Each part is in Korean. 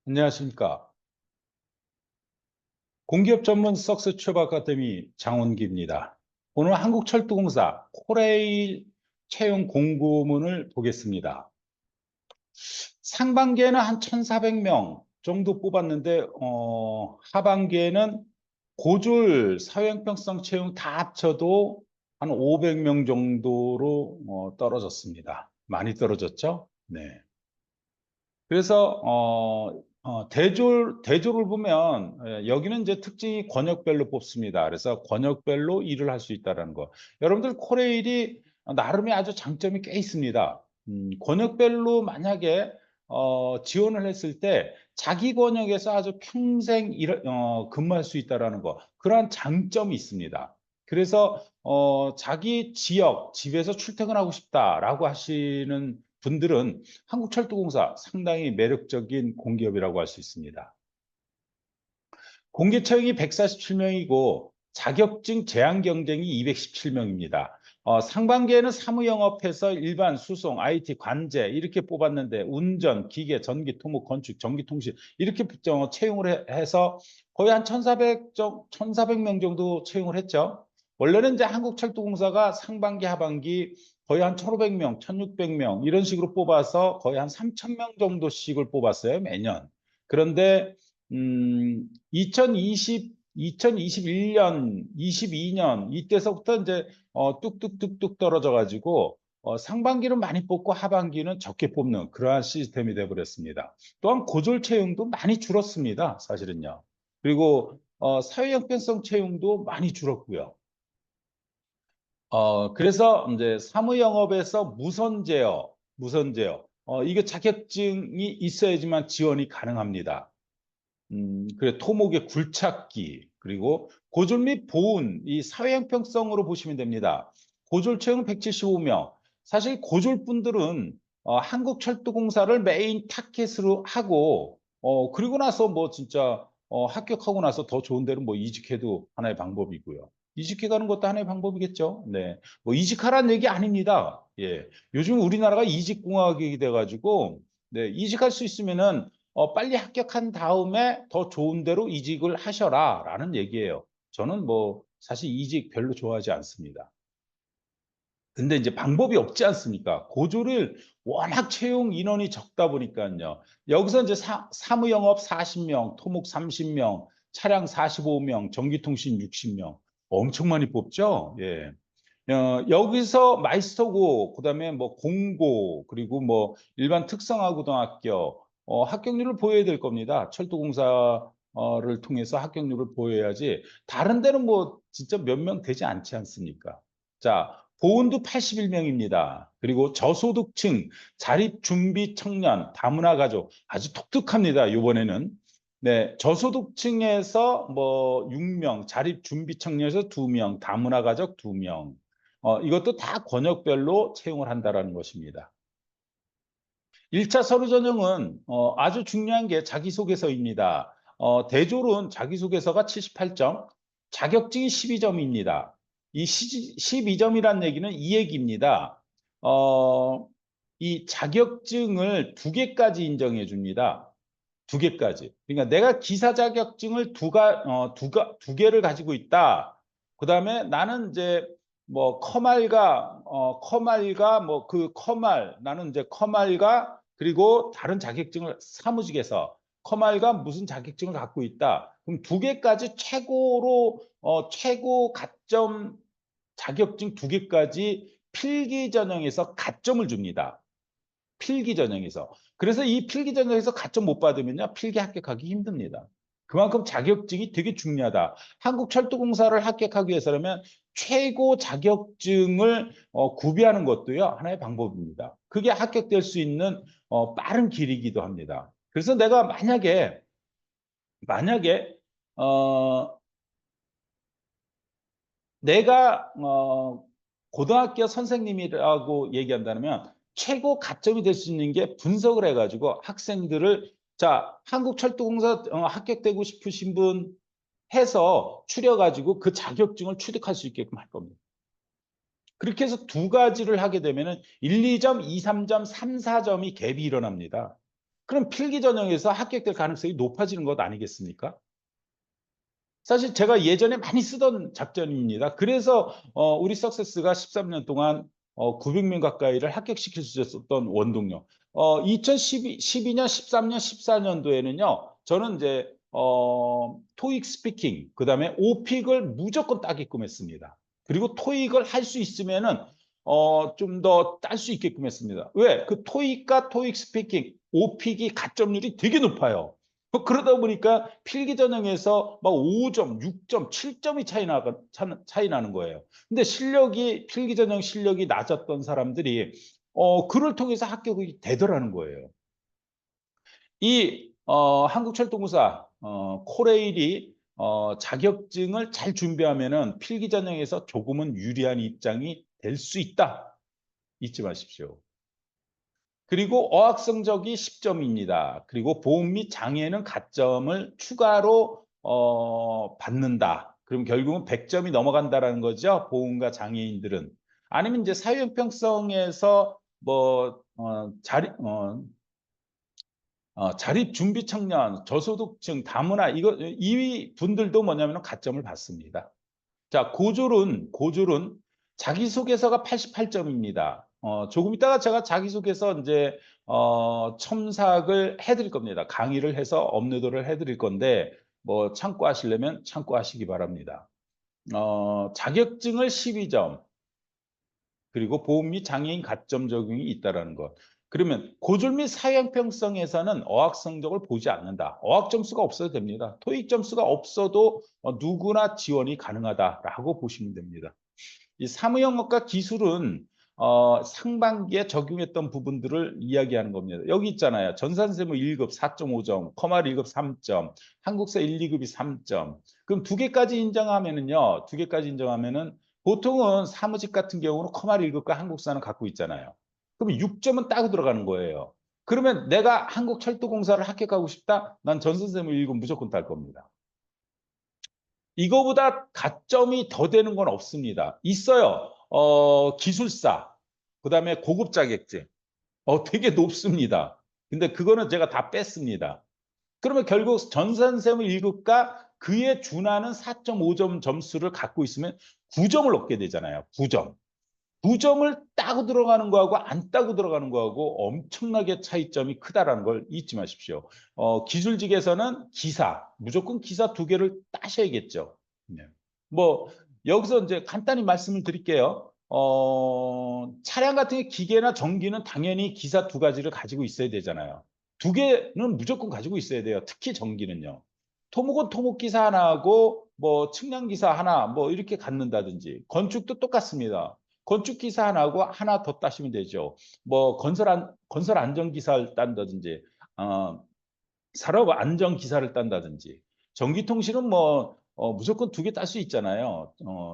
안녕하십니까. 공기업 전문 석스 취업 아카데미 장원기입니다. 오늘 한국철도공사 코레일 채용 공고문을 보겠습니다. 상반기에는 한 1,400명 정도 뽑았는데, 하반기에는 고졸 사회형평성 채용 다 합쳐도 한 500명 정도로 떨어졌습니다. 많이 떨어졌죠? 네. 그래서 대조를 보면 여기는 이제 특징이 권역별로 뽑습니다. 그래서 권역별로 일을 할 수 있다는 거. 여러분들 코레일이 나름의 아주 장점이 꽤 있습니다. 권역별로 만약에 지원을 했을 때 자기 권역에서 아주 평생 근무할 수 있다라는 거. 그러한 장점이 있습니다. 그래서 자기 지역, 집에서 출퇴근하고 싶다라고 하시는 분들은 한국철도공사 상당히 매력적인 공기업이라고 할 수 있습니다. 공개 채용이 147명이고 자격증 제한 경쟁이 217명입니다. 상반기에는 사무영업해서 일반, 수송, IT, 관제 이렇게 뽑았는데 운전, 기계, 전기, 토목, 건축, 전기통신 이렇게 채용을 해서 거의 한 1,400명 정도 채용을 했죠. 원래는 이제 한국철도공사가 상반기, 하반기 거의 한 1,500명, 1,600명 이런 식으로 뽑아서 거의 한 3,000명 정도씩을 뽑았어요, 매년. 그런데 2021년, 22년 이때서부터 이제 뚝뚝뚝뚝 떨어져 가지고 상반기는 많이 뽑고 하반기는 적게 뽑는 그러한 시스템이 돼 버렸습니다. 또한 고졸 채용도 많이 줄었습니다, 사실은요. 그리고 사회 형편성 채용도 많이 줄었고요. 그래서 이제 사무영업에서 무선제어. 이게 자격증이 있어야지만 지원이 가능합니다. 그래 토목의 굴착기 그리고 고졸 및 보훈 이 사회 형평성으로 보시면 됩니다. 고졸 채용 175명. 사실 고졸 분들은 한국철도공사를 메인 타켓으로 하고 그리고 나서 뭐 진짜 합격하고 나서 더 좋은 데로 뭐 이직해도 하나의 방법이고요. 이직해 가는 것도 하나의 방법이겠죠. 네. 뭐 이직하라는 얘기 아닙니다. 예. 요즘 우리나라가 이직공학이 돼 가지고 네, 이직할 수 있으면은 빨리 합격한 다음에 더 좋은 데로 이직을 하셔라라는 얘기예요. 저는 뭐 사실 이직 별로 좋아하지 않습니다. 근데 이제 방법이 없지 않습니까? 고졸을 워낙 채용 인원이 적다 보니까요. 여기서 이제 사무영업 40명, 토목 30명, 차량 45명, 전기통신 60명. 엄청 많이 뽑죠? 예. 여기서 마이스터고 그다음에 뭐 공고 그리고 뭐 일반 특성화고등학교 합격률을 보여야 될 겁니다. 철도공사를 통해서 합격률을 보여야지 다른 데는 뭐 진짜 몇 명 되지 않지 않습니까? 자, 보훈도 81명입니다. 그리고 저소득층, 자립준비 청년, 다문화 가족 아주 독특합니다. 이번에는. 네, 저소득층에서 뭐 6명, 자립준비 청년에서 2명, 다문화 가족 2명. 이것도 다 권역별로 채용을 한다라는 것입니다. 1차 서류 전형은 아주 중요한 게 자기소개서입니다. 대졸은 자기소개서가 78점, 자격증이 12점입니다. 이 12점이란 얘기는 이 얘기입니다. 이 자격증을 2개까지 인정해 줍니다. 2개까지. 그러니까 내가 기사 자격증을 두 개를 가지고 있다. 그다음에 나는 이제 뭐 커말과 뭐 그 커말 나는 이제 커말과 그리고 다른 자격증을 사무직에서 커말과 무슨 자격증을 갖고 있다. 그럼 2개까지 최고로 최고 가점 자격증 2개까지 필기 전형에서 가점을 줍니다. 필기 전형에서. 그래서 이 필기 전형에서 가점 못 받으면요. 필기 합격하기 힘듭니다. 그만큼 자격증이 되게 중요하다. 한국철도공사를 합격하기 위해서라면 최고 자격증을 구비하는 것도요. 하나의 방법입니다. 그게 합격될 수 있는 빠른 길이기도 합니다. 그래서 내가 만약에 어, 내가 고등학교 선생님이라고 얘기한다면 최고 가점이 될 수 있는 게 분석을 해가지고 학생들을 자 한국철도공사 합격되고 싶으신 분 해서 추려가지고 그 자격증을 취득할 수 있게끔 할 겁니다. 그렇게 해서 2가지를 하게 되면은 1, 2점, 2, 3점, 3, 4점이 갭이 일어납니다. 그럼 필기 전형에서 합격될 가능성이 높아지는 것 아니겠습니까? 사실 제가 예전에 많이 쓰던 작전입니다. 그래서 우리 석세스가 13년 동안 900명 가까이를 합격시킬 수 있었던 원동력. 2012년, 13년, 14년도에는요. 저는 이제 토익 스피킹 그다음에 오픽을 무조건 따게끔 했습니다. 그리고 토익을 할 수 있으면은 좀 더 딸 수 있게끔 했습니다. 왜? 그 토익과 토익 스피킹, 오픽이 가점률이 되게 높아요. 그러다 보니까 필기 전형에서 막 5점, 6점, 7점이 차이 나는 거예요. 근데 필기 전형 실력이 낮았던 사람들이 그를 통해서 합격이 되더라는 거예요. 이 한국철도공사 코레일이 자격증을 잘 준비하면은 필기 전형에서 조금은 유리한 입장이 될 수 있다. 잊지 마십시오. 그리고 어학 성적이 10점입니다. 그리고 보험 및 장애는 가점을 추가로 받는다. 그럼 결국은 100점이 넘어간다라는 거죠. 보험과 장애인들은. 아니면 이제 사회 형평성에서 뭐 자립 준비 청년, 저소득층, 다문화 이 분들도 뭐냐면 가점을 받습니다. 자, 고졸은 자기소개서가 88점입니다. 조금 있다가 제가 자기소개서 이제 첨삭을 해드릴 겁니다. 강의를 해서 업로드를 해드릴 건데 뭐 참고하시려면 참고하시기 바랍니다. 자격증을 12점 그리고 보험 및 장애인 가점 적용이 있다라는 것. 그러면 고졸 및 사회형평성에서는 어학 성적을 보지 않는다. 어학 점수가 없어도 됩니다. 토익 점수가 없어도 누구나 지원이 가능하다라고 보시면 됩니다. 이 사무영어과 기술은 상반기에 적용했던 부분들을 이야기하는 겁니다. 여기 있잖아요. 전산세무 1급 4.5점, 커말 1급 3점, 한국사 1, 2급이 3점. 그럼 두 개까지 인정하면은요. 두 개까지 인정하면은 보통은 사무직 같은 경우는 커말 1급과 한국사는 갖고 있잖아요. 그럼 6점은 따고 들어가는 거예요. 그러면 내가 한국철도공사를 합격하고 싶다? 난 전산세무 1급 무조건 딸 겁니다. 이거보다 가점이 더 되는 건 없습니다. 있어요. 기술사, 그다음에 고급 자격증. 되게 높습니다. 근데 그거는 제가 다 뺐습니다. 그러면 결국 전산세무 1급과 그에 준하는 4.5점 점수를 갖고 있으면 9점을 얻게 되잖아요. 9점. 9점을 따고 들어가는 거하고 안 따고 들어가는 거하고 엄청나게 차이점이 크다라는 걸 잊지 마십시오. 기술직에서는 기사, 무조건 기사 두 개를 따셔야겠죠. 네. 뭐 여기서 이제 간단히 말씀을 드릴게요. 차량 같은 게 기계나 전기는 당연히 기사 두 가지를 가지고 있어야 되잖아요. 두 개는 무조건 가지고 있어야 돼요. 특히 전기는요. 토목은 토목기사 하나하고 뭐 측량기사 하나 뭐 이렇게 갖는다든지 건축도 똑같습니다. 건축기사 하나하고 하나 더 따시면 되죠. 뭐 건설 안전기사를 딴다든지 산업 안전기사를 딴다든지 전기통신은 뭐 무조건 두 개 딸 수 있잖아요.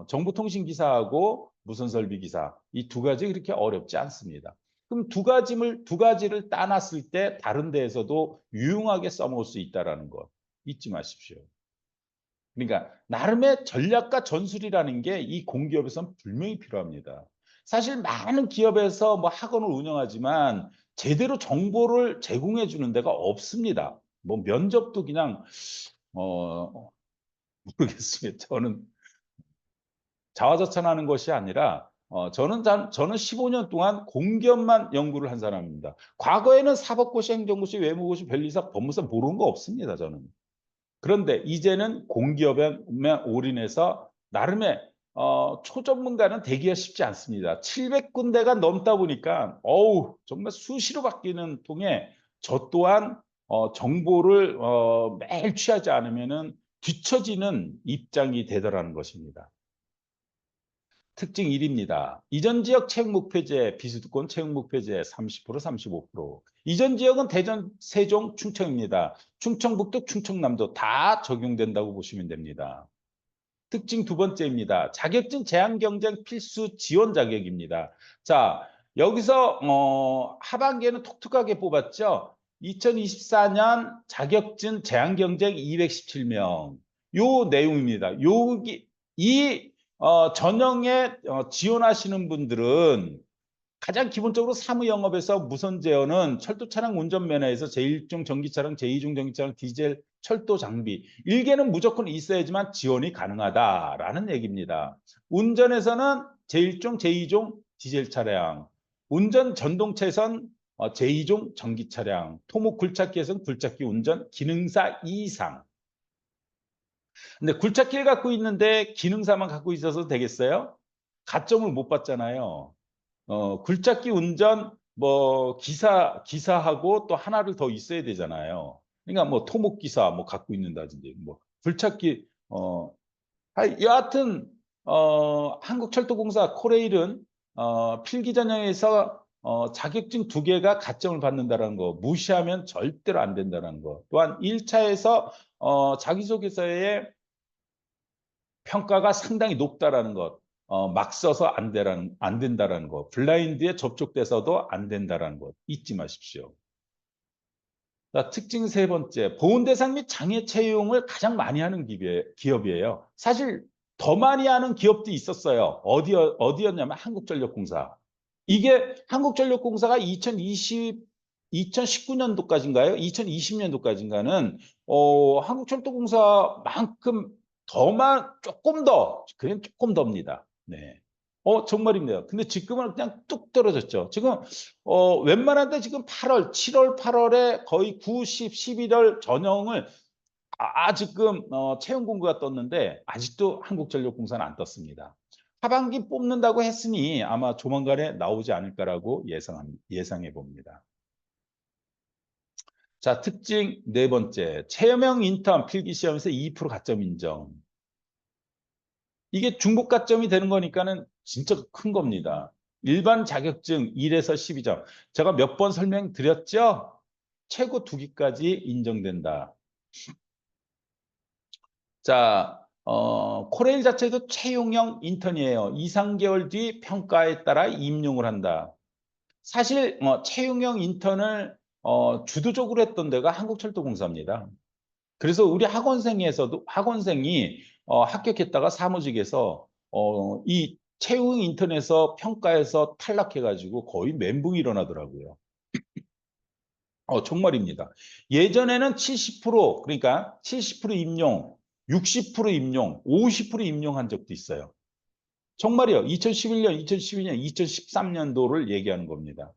정보통신기사하고 무선설비기사 이 두 가지 그렇게 어렵지 않습니다. 그럼 두 가지를 따놨을 때 다른 데에서도 유용하게 써먹을 수 있다는 것 잊지 마십시오. 그러니까 나름의 전략과 전술이라는 게 이 공기업에서는 분명히 필요합니다. 사실 많은 기업에서 뭐 학원을 운영하지만 제대로 정보를 제공해 주는 데가 없습니다. 뭐 면접도 그냥 모르겠습니다. 저는 자화자찬하는 것이 아니라 저는 15년 동안 공기업만 연구를 한 사람입니다. 과거에는 사법고시, 행정고시, 외무고시, 변리사, 법무사 모르는 거 없습니다. 저는. 그런데 이제는 공기업에 올인해서 나름의 초전문가는 되기가 쉽지 않습니다. 700군데가 넘다 보니까 정말 수시로 바뀌는 통에 저 또한 정보를 매일 취하지 않으면은 뒤처지는 입장이 되더라는 것입니다. 특징 1입니다. 이전 지역 채용 목표제, 비수도권 채용 목표제 30%, 35%. 이전 지역은 대전, 세종, 충청입니다. 충청북도, 충청남도 다 적용된다고 보시면 됩니다. 특징 두 번째입니다. 자격증 제한 경쟁 필수 지원 자격입니다. 자, 여기서 하반기에는 독특하게 뽑았죠. 2024년 자격증 제한 경쟁 217명. 요 내용입니다. 여기 이 전형에 지원하시는 분들은 가장 기본적으로 사무영업에서 무선 제어는 철도 차량 운전 면허에서 제1종 전기차량, 제2종 전기차량, 디젤 철도 장비 1개는 무조건 있어야지만 지원이 가능하다라는 얘기입니다. 운전에서는 제1종, 제2종 디젤 차량, 운전 전동차에선 제2종 전기 차량, 토목 굴착기에서는 굴착기 운전 기능사 이상. 근데 굴착기를 갖고 있는데 기능사만 갖고 있어서 되겠어요? 가점을 못 받잖아요. 굴착기 운전 뭐 기사하고 또 하나를 더 있어야 되잖아요. 그러니까 뭐 토목기사 뭐 갖고 있는다든지 뭐 굴착기 여하튼 한국철도공사 코레일은 필기 전형에서 자격증 2개가 가점을 받는다는 거 무시하면 절대로 안 된다는 거. 또한 1차에서 자기소개서에 평가가 상당히 높다라는 것. 막 써서 안 된다라는 것. 블라인드에 접촉돼서도 안 된다라는 것. 잊지 마십시오. 자, 특징 세 번째. 보훈 대상 및 장애 채용을 가장 많이 하는 기업이에요. 사실 더 많이 하는 기업도 있었어요. 어디였냐면 한국전력공사. 이게 한국전력공사가 2019년도까지인가요? 2020년도까지인가는 한국철도공사만큼 조금 더, 그냥 조금 더입니다. 네. 정말입니다. 근데 지금은 그냥 뚝 떨어졌죠. 지금 웬만한데 지금 8월, 7월, 8월에 거의 9, 10, 11월 전형을 지금 채용 공고가 떴는데 아직도 한국전력공사는 안 떴습니다. 하반기 뽑는다고 했으니 아마 조만간에 나오지 않을까라고 예상해 봅니다. 자, 특징 네 번째. 체험형 인턴 필기시험에서 2% 가점 인정. 이게 중복 가점이 되는 거니까는 진짜 큰 겁니다. 일반 자격증 1에서 12점. 제가 몇 번 설명드렸죠? 최고 2기까지 인정된다. 자, 코레일 자체도 채용형 인턴이에요. 2, 3개월 뒤 평가에 따라 임용을 한다. 사실 채용형 인턴을 주도적으로 했던 데가 한국철도공사입니다. 그래서 우리 학원생이 합격했다가 사무직에서 이 채용 인턴에서 평가에서 탈락해가지고 거의 멘붕이 일어나더라고요. 정말입니다. 예전에는 70% 그러니까 70% 임용, 60% 임용, 50% 임용한 적도 있어요. 정말이요. 2011년, 2012년, 2013년도를 얘기하는 겁니다.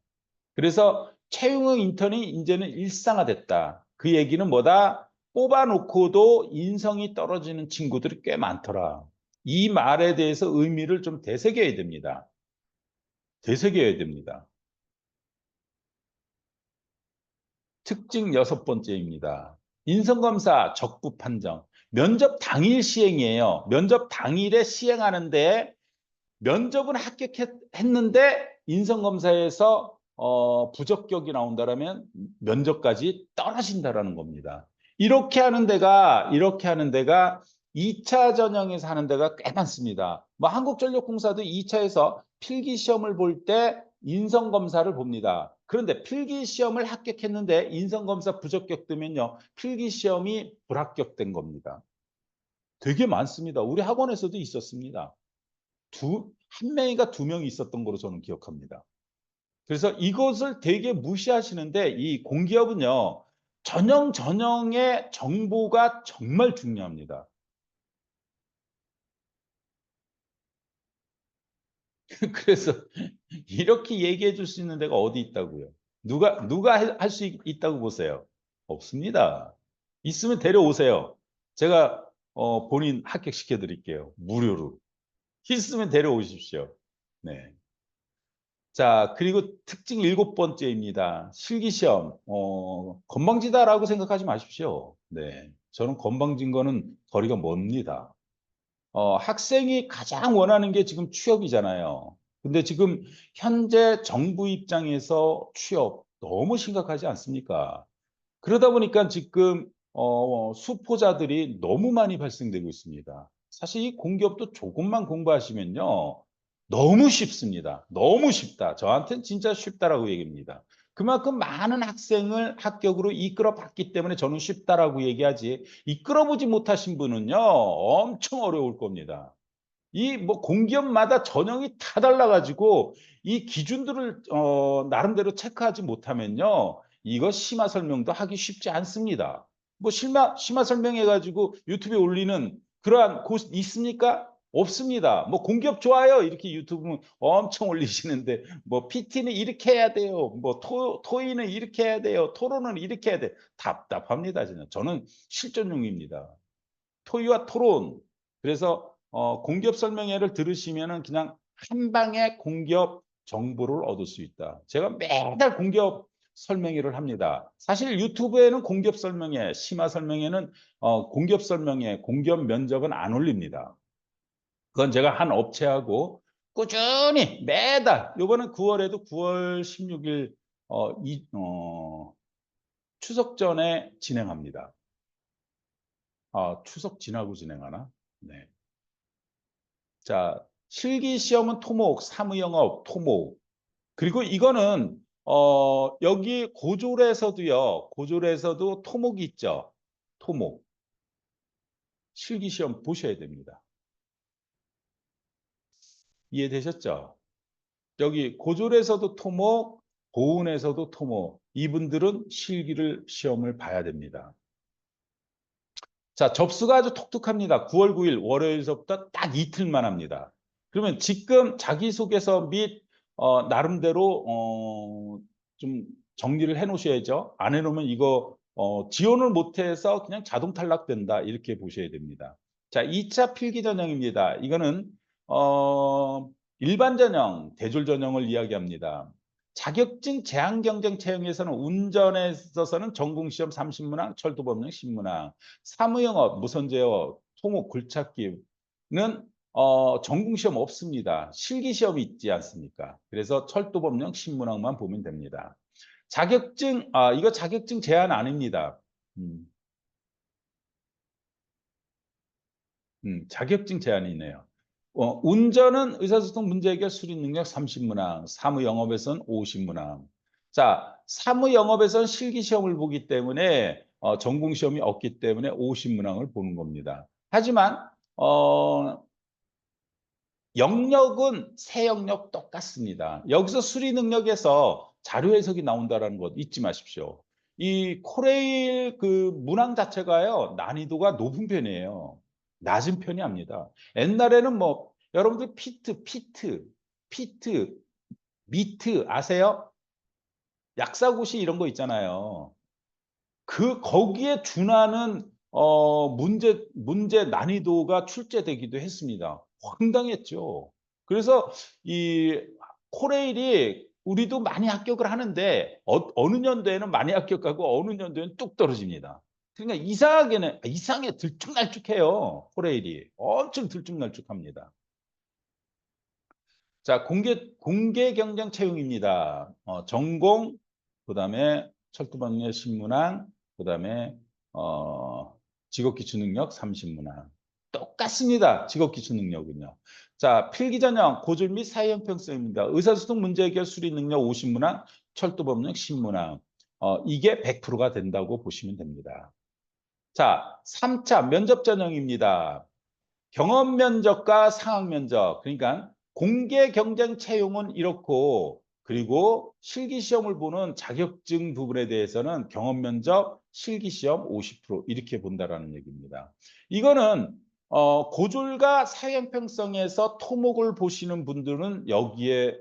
그래서 채용형 인턴이 이제는 일상화됐다. 그 얘기는 뭐다? 뽑아놓고도 인성이 떨어지는 친구들이 꽤 많더라. 이 말에 대해서 의미를 좀 되새겨야 됩니다. 되새겨야 됩니다. 특징 6번째입니다. 인성검사 적부 판정. 면접 당일 시행이에요. 면접 당일에 시행하는데 면접은 합격했는데 인성검사에서 부적격이 나온다라면 면접까지 떨어진다라는 겁니다. 이렇게 하는 데가 2차 전형에서 하는 데가 꽤 많습니다. 뭐 한국전력공사도 2차에서 필기시험을 볼 때 인성검사를 봅니다. 그런데 필기시험을 합격했는데 인성검사 부적격 되면요. 필기시험이 불합격된 겁니다. 되게 많습니다. 우리 학원에서도 있었습니다. 한 명인가 2명이 있었던 걸로 저는 기억합니다. 그래서 이것을 되게 무시하시는데 이 공기업은요. 전형의 정보가 정말 중요합니다. 그래서 이렇게 얘기해 줄 수 있는 데가 어디 있다고요? 누가 할 수 있다고 보세요? 없습니다. 있으면 데려오세요. 제가 본인 합격시켜 드릴게요. 무료로. 있으면 데려오십시오. 네. 자, 그리고 특징 7번째입니다. 실기시험. 건방지다라고 생각하지 마십시오. 네. 저는 건방진 거는 거리가 멉니다. 학생이 가장 원하는 게 지금 취업이잖아요. 근데 지금 현재 정부 입장에서 취업 너무 심각하지 않습니까? 그러다 보니까 지금 수포자들이 너무 많이 발생되고 있습니다. 사실 이 공기업도 조금만 공부하시면요. 너무 쉽습니다. 너무 쉽다. 저한테는 진짜 쉽다라고 얘기합니다. 그만큼 많은 학생을 합격으로 이끌어 봤기 때문에 저는 쉽다라고 얘기하지. 이끌어 보지 못하신 분은요. 엄청 어려울 겁니다. 이 뭐 공기업마다 전형이 다 달라 가지고 이 기준들을 나름대로 체크하지 못하면요. 이거 심화 설명도 하기 쉽지 않습니다. 뭐 심화 설명해 가지고 유튜브에 올리는 그러한 곳 있습니까? 없습니다. 뭐 "공기업 좋아요." 이렇게 유튜브는 엄청 올리시는데 뭐 "PT는 이렇게 해야 돼요." 뭐 토의는 이렇게 해야 돼요." "토론은 이렇게 해야 돼." 답답합니다 진짜. 저는 실전용입니다. 토의와 토론. 그래서 공기업 설명회를 들으시면은 그냥 한 방에 공기업 정보를 얻을 수 있다. 제가 매달 공기업 설명회를 합니다. 사실 유튜브에는 공기업 설명회, 심화 설명회는 공기업 설명회, 공기업 면접은 안 올립니다. 그건 제가 한 업체하고 꾸준히 매달 요번은 9 월에도 9월 16일 추석 전에 진행합니다. 아 추석 지나고 진행하나? 네. 자, 실기 시험은 토목, 사무영업, 토목. 그리고 이거는 여기 고졸에서도요. 고졸에서도 토목이 있죠. 토목. 실기 시험 보셔야 됩니다. 이해되셨죠? 여기 고졸에서도 토목, 고운에서도 토목. 이분들은 실기를 시험을 봐야 됩니다. 자, 접수가 아주 독특합니다. 9월 9일 월요일서부터 딱 이틀만 합니다. 그러면 지금 자기소개서 및 나름대로 좀 정리를 해 놓으셔야죠. 안 해 놓으면 이거 지원을 못 해서 그냥 자동 탈락된다 이렇게 보셔야 됩니다. 자, 2차 필기 전형입니다. 이거는 어 일반 전형, 대졸 전형을 이야기합니다. 자격증 제한 경쟁 채용에서는 운전에 있어서는 전공시험 30문항, 철도법령 10문항, 사무영업, 무선제어, 토목, 굴착기는 전공시험 없습니다. 실기시험이 있지 않습니까? 그래서 철도법령 신문항만 보면 됩니다. 자격증 이거 자격증 제한 아닙니다. 음. 자격증 제한이네요. 운전은 의사소통 문제 해결 수리 능력 30문항, 사무영업에서는 50문항. 자, 사무영업에서는 실기시험을 보기 때문에 전공시험이 없기 때문에 50문항을 보는 겁니다. 하지만 어 영역은 세 영역 똑같습니다. 여기서 수리 능력에서 자료 해석이 나온다라는 것 잊지 마십시오. 이 코레일 그 문항 자체가요, 난이도가 높은 편이에요. 낮은 편이 아닙니다. 옛날에는 뭐 여러분들 피트, 미트 아세요? 약사고시 이런 거 있잖아요. 거기에 준하는 문제 난이도가 출제되기도 했습니다. 황당했죠. 그래서 이 코레일이 우리도 많이 합격을 하는데 어느 년도에는 많이 합격하고 어느 년도에는 뚝 떨어집니다. 그러니까 이상하게 들쭉날쭉해요, 코레일이. 엄청 들쭉날쭉합니다. 자, 공개 경쟁 채용입니다. 전공, 그다음에 철도방해 신문항, 그다음에 어 직업기초 능력 30문항. 똑같습니다. 직업기초 능력은요. 자, 필기전형 고졸 및 사회형평성입니다. 의사소통 문제 해결 수리 능력 50문항, 철도법령 10문항. 이게 100%가 된다고 보시면 됩니다. 자, 3차 면접 전형입니다. 경험 면접과 상학 면접. 그러니까 공개 경쟁 채용은 이렇고 그리고 실기 시험을 보는 자격증 부분에 대해서는 경험 면접, 실기 시험 50% 이렇게 본다라는 얘기입니다. 이거는 고졸과 사회 형평성에서 토목을 보시는 분들은 여기에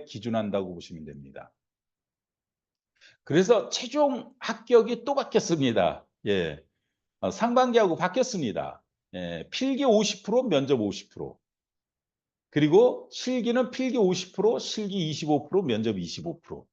기준한다고 보시면 됩니다. 그래서 최종 합격이 또 바뀌었습니다. 예. 상반기하고 바뀌었습니다. 예. 필기 50% 면접 50%. 그리고 실기는 필기 50% 실기 25% 면접 25%.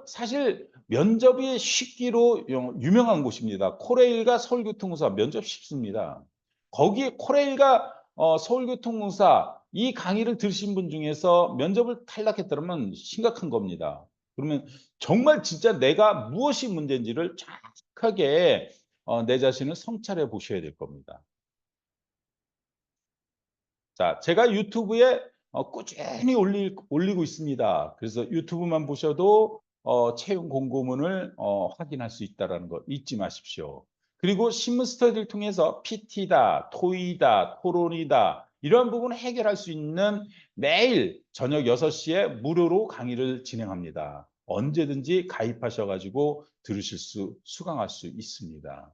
사실 면접이 쉽기로 유명한 곳입니다. 코레일과 서울교통공사 면접 쉽습니다. 거기 코레일과 서울교통공사 이 강의를 들으신 분 중에서 면접을 탈락했더라면 심각한 겁니다. 그러면 정말 진짜 내가 무엇이 문제인지를 정확하게 내 자신을 성찰해 보셔야 될 겁니다. 자, 제가 유튜브에 꾸준히 올리고 있습니다. 그래서 유튜브만 보셔도 채용 공고문을 확인할 수 있다라는 거 잊지 마십시오. 그리고 신문 스터디를 통해서 PT다, 토의다, 토론이다 이런 부분을 해결할 수 있는 매일 저녁 6시에 무료로 강의를 진행합니다. 언제든지 가입하셔 가지고 들으실 수강할 수 있습니다.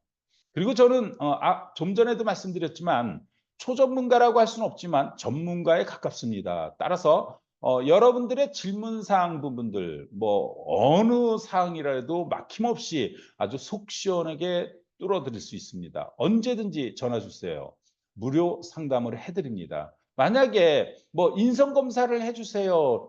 그리고 저는 좀 전에도 말씀드렸지만 초전문가라고 할 수는 없지만 전문가에 가깝습니다. 따라서 여러분들의 질문 사항 부분들 뭐 어느 사항이라도 막힘없이 아주 속 시원하게 뚫어 드릴 수 있습니다. 언제든지 전화 주세요. 무료 상담을 해 드립니다. 만약에 뭐 인성 검사를 해 주세요.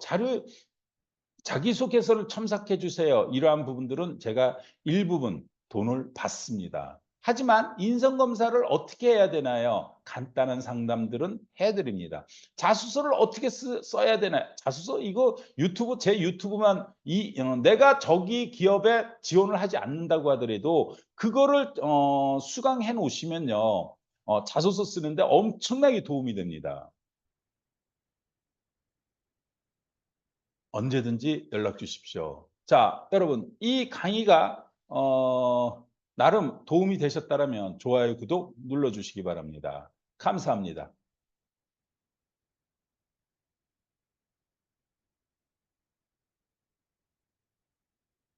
자기소개서를 첨삭해 주세요. 이러한 부분들은 제가 일부분 돈을 받습니다. 하지만 인성검사를 어떻게 해야 되나요? 간단한 상담들은 해 드립니다. 자소서를 어떻게 써야 되나요? 자소서 이거 제 유튜브만 내가 저기 기업에 지원을 하지 않는다고 하더라도 그거를 수강해 놓으시면요. 자소서 쓰는데 엄청나게 도움이 됩니다. 언제든지 연락 주십시오. 자, 여러분 이 강의가 나름 도움이 되셨다라면 좋아요, 구독 눌러 주시기 바랍니다. 감사합니다.